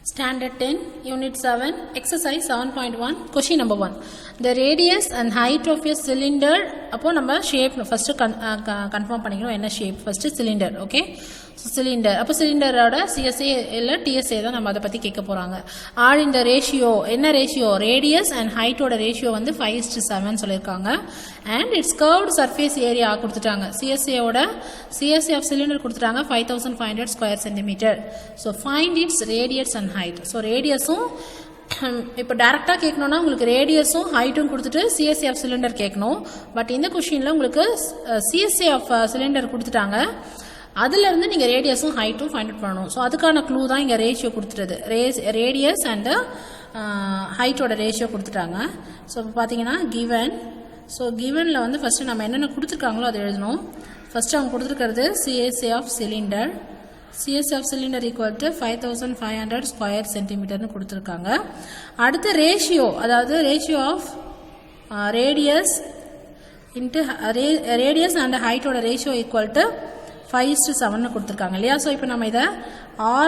Standard 10, Unit 7, Exercise 7.1, Question number 1. The radius and height of a cylinder, அப்போ நம்ம shape first confirm பண்ணிக்கணும் என்ன shape, first cylinder, okay? So cylinder, அப்போ cylinderோட CSA இல்ல TSA தான் நம்ம அதை பத்தி கேட்க போறாங்க. R in the ratio, என்ன ratio? Radius and height ஓட ratio வந்து 5:7 சொல்லிருக்காங்க. And its curved surface area கொடுத்துட்டாங்க. CSA ஓட CSA of cylinder கொடுத்துட்டாங்க 5500 square centimeter. So find its radius and height. So radiusம் இப்போ டைரக்டா கேட்கணும்னா உங்களுக்கு ரேடியஸும் ஹைட்டும் கொடுத்துட்டு CSA of cylinder கேட்கணும். பட் இந்த கொஸ்டின்ல உங்களுக்கு CSA of cylinder கொடுத்துட்டாங்க. அதுல இருந்து நீங்க ரேடியஸும் ஹைட்டும் ஃபைண்ட் அவுட் பண்ணணும். ஸோ அதுக்கான க்ளூ தான் இங்க ரேஷியோ கொடுத்துட்டது. ரேடியஸ் அண்ட் ஹைட்டோட ரேஷியோ கொடுத்துட்டாங்க. ஸோ இப்போ பார்த்தீங்கன்னா கிவன். ஸோ கிவனில் வந்து ஃபர்ஸ்ட் நம்ம என்னென்ன கொடுத்துருக்காங்களோ அதை எழுதணும். ஃபர்ஸ்ட் அவங்க கொடுத்துருக்கிறது CSA of cylinder. CSA of cylinder equal to 5500 square சென்டிமீட்டர்னு கொடுத்துருக்காங்க. அடுத்து ரேஷியோ, அதாவது ratio of radius into radius and ஹைட்டோட ரேஷியோ ஈக்குவல் டு 5:7 கொடுத்துருக்காங்க இல்லையா. ஸோ இப்போ நம்ம இதை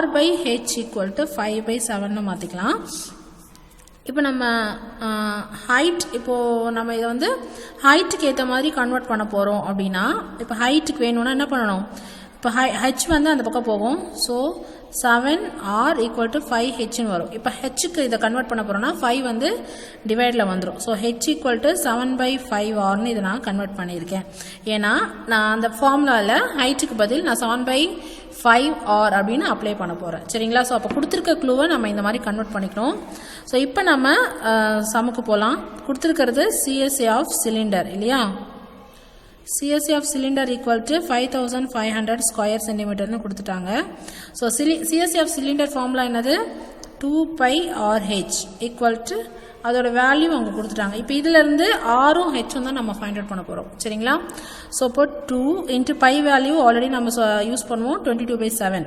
R/H equal to 5/7 மாற்றிக்கலாம். இப்போ நம்ம ஹைட், இப்போது நம்ம இதை வந்து ஹைட்டுக்கு ஏற்ற மாதிரி கன்வெர்ட் பண்ண போகிறோம் அப்படின்னா, இப்போ ஹைட்டுக்கு வேணும்னா என்ன பண்ணணும், இப்போ ஹெச் வந்து அந்த பக்கம் போகும். So 7R equal to 5H வரும். இப்போ ஹெச்சுக்கு இதை கன்வெர்ட் பண்ண போகிறோம்னா 5 வந்து டிவைடில் வந்துடும். ஸோ H equal to 7/5Rன்னு இதை நான் கன்வெர்ட் பண்ணியிருக்கேன். ஏன்னா நான் அந்த ஃபார்முலாவில் ஹைட்டுக்கு பதில் நான் 7/5R அப்படின்னு அப்ளை பண்ண போகிறேன். சரிங்களா. ஸோ அப்போ கொடுத்துருக்க க்ளூவை நம்ம இந்த மாதிரி கன்வெர்ட் பண்ணிக்கணும். ஸோ இப்போ நம்ம சமுக்கு போகலாம். கொடுத்துருக்கிறது CSA of cylinder இல்லையா. CSA of cylinder equal to 5500 square சென்டிமீட்டர்னு கொடுத்துட்டாங்க. So CSA of cylinder formula என்னது, 2πRH equal to அதோட வேல்யூ அவங்க கொடுத்துட்டாங்க. இப்போ இதுல இருந்து ஆரும் ஹெச்சும் தான் நம்ம ஃபைண்ட் அவுட் பண்ண போகிறோம். சரிங்களா. ஸோ இப்போ 2 இன்ட்டு பை வேல்யூ ஆல்ரெடி நம்ம யூஸ் பண்ணுவோம் 22/7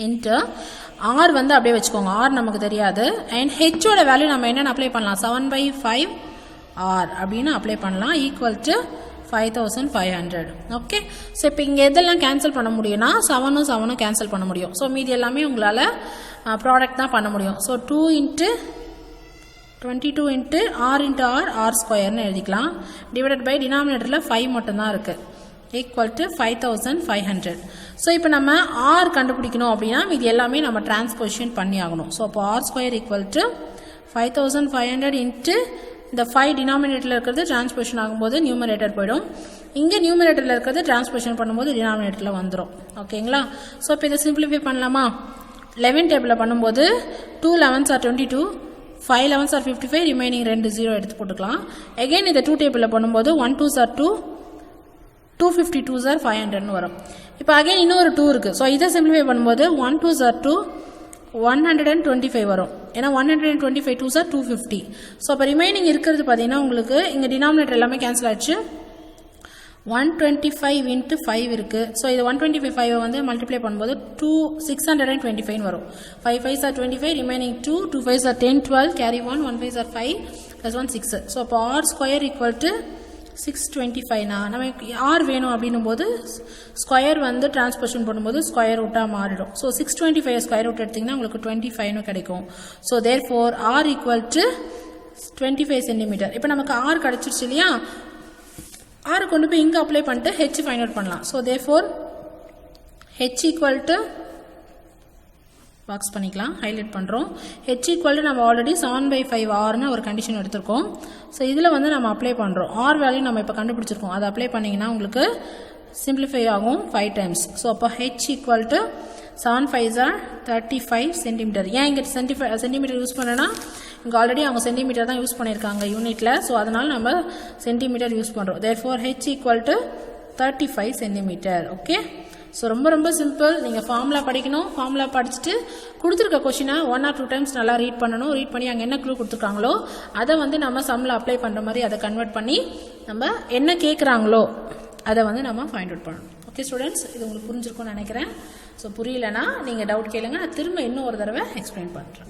இன்ட்டு ஆர் வந்து அப்படியே வச்சுக்கோங்க, ஆர் நமக்கு தெரியாது. அண்ட் ஹெச்சோட வேல்யூ நம்ம என்னென்னு அப்ளை பண்ணலாம், 7/5R அப்படின்னு அப்ளை பண்ணலாம். Equal to 5500. ஓகே. ஸோ இப்போ இங்கே எதெல்லாம் கேன்சல் பண்ண முடியும்னா 7ம் 7ம் கேன்சல் பண்ண முடியும். ஸோ மீதி எல்லாமே உங்களால் ப்ராடக்ட் தான் பண்ண முடியும். So 2 into 22 into r into r ஸ்கொயர்னு எழுதிக்கலாம். டிவைடட் பை டினாமினேட்டரில் 5 மட்டும்தான் இருக்குது. Equal to 5500. ஸோ இப்போ நம்ம ஆர் கண்டுபிடிக்கணும் அப்படின்னா இது எல்லாமே நம்ம டிரான்ஸ்போசிஷன் பண்ணி ஆகணும். ஸோ அப்போ r square equal to 5500 into இந்த 5 டினாமினேட்டரில் இருக்கிறது டிரான்ஸ்போசிஷன் ஆகும்போது நியூமரேட்டர் போயிடும். இங்கே நியூமரேட்டரில் இருக்கிறது டிரான்ஸ்போசிஷன் பண்ணும்போது டினாமினேட்டரில் வந்துடும். ஓகேங்களா. ஸோ இப்போ இதை சிம்பிளிஃபை பண்ணலாமா. 11 டேபிளில் பண்ணும்போது 2 11s are 22, 5 11s are 55, remaining 2 0 எடுத்து போட்டுக்கலாம். அகெயின் இதை 2 டேபிளில் பண்ணும்போது 1 2s are 2, 252s are 500ன்னு வரும். இப்போ அகெயின் இன்னொரு 2 இருக்குது. ஸோ இதை சிம்பிளிஃபை பண்ணும்போது 1 2s are 2, 125 வரும். ஏன்னா 125 2s are 250. ஸோ அப்போ ரிமைனிங் இருக்கிறது பார்த்தீங்கன்னா உங்களுக்கு இங்கே டினாமினேட்டர் எல்லாமே கேன்சல் ஆச்சு. 125 இன்ட்டு 5 இருக்குது. ஸோ இது 125 வந்து மல்டிப்ளை பண்ணும்போது 625 வரும். 5 5s are 25, remaining 2, 2 5s are 10 12, carry 1, 1 5s are 5, +1 6. So அப்போ ஆர் ஸ்கொயர் ஈக்குவல் டு 625. நமக்கு ஆர் வேணும் அப்படின்னும் போது ஸ்கொயர் வந்து டிரான்ஸ்போசிஷன் பண்ணும்போது ஸ்கொயர் ரூட்டாக மாறிடும். ஸோ 625 ஸ்கொயர் ரூட் எடுத்திங்கன்னா உங்களுக்கு 25ன்னு கிடைக்கும். So therefore r equal to 25 centimetre. இப்போ நமக்கு ஆர் கிடச்சிருச்சு இல்லையா. ஆர் கொண்டு போய் இங்கே அப்ளை பண்ணிட்டு ஹெச் ஃபைண்ட் அவுட் பண்ணலாம். So therefore H equal to box பண்ணிக்கலாம், ஹைலைட் பண்ணுறோம். ஹெச் ஈக்குவல் டு நம்ம ஆல்ரெடி 7/5Rன்னு ஒரு கண்டிஷன் எடுத்திருக்கோம். ஸோ இதில் வந்து நம்ம அப்ளை பண்ணுறோம். ஆர் வேல்யூ நம்ம இப்போ கண்டுபிடிச்சிருக்கோம். அதை அப்ளை பண்ணிங்கன்னா உங்களுக்கு சிம்பிளிஃபை ஆகும் 5 டைம்ஸ். ஸோ அப்போ H equal to 7 5s are 35 centimetre. ஏன் இங்கே சென்டிமீட்டர் யூஸ் பண்ணேன்னா இங்கே ஆல்ரெடி அவங்க சென்டிமீட்டர் தான் யூஸ் பண்ணியிருக்காங்க யூனிட்டில். ஸோ அதனால் நம்ம சென்டிமீட்டர் யூஸ் பண்ணுறோம். Therefore H equal to 35 centimetre. Okay. So ரொம்ப ரொம்ப சிம்பிள். நீங்கள் ஃபார்முலா படிக்கணும். ஃபார்முலா படிச்சுட்டு கொடுத்துருக்க கொஷினை 1 or 2 டைம்ஸ் நல்லா ரீட் பண்ணணும். ரீட் பண்ணி அங்கே என்ன க்ளூ கொடுத்துருக்காங்களோ அதை வந்து நம்ம சம்மில் அப்ளை பண்ணுற மாதிரி அதை கன்வெர்ட் பண்ணி நம்ம என்ன கேட்குறாங்களோ அதை வந்து நம்ம ஃபைண்ட் அவுட் பண்ணணும். ஓகே ஸ்டூடெண்ட்ஸ், இது உங்களுக்கு புரிஞ்சிருக்கும்னு நினைக்கிறேன். ஸோ புரியலன்னா நீங்கள் டவுட் கேளுங்க, நான் திரும்ப இன்னும் ஒரு தடவை எக்ஸ்பிளைன் பண்ணுறேன்.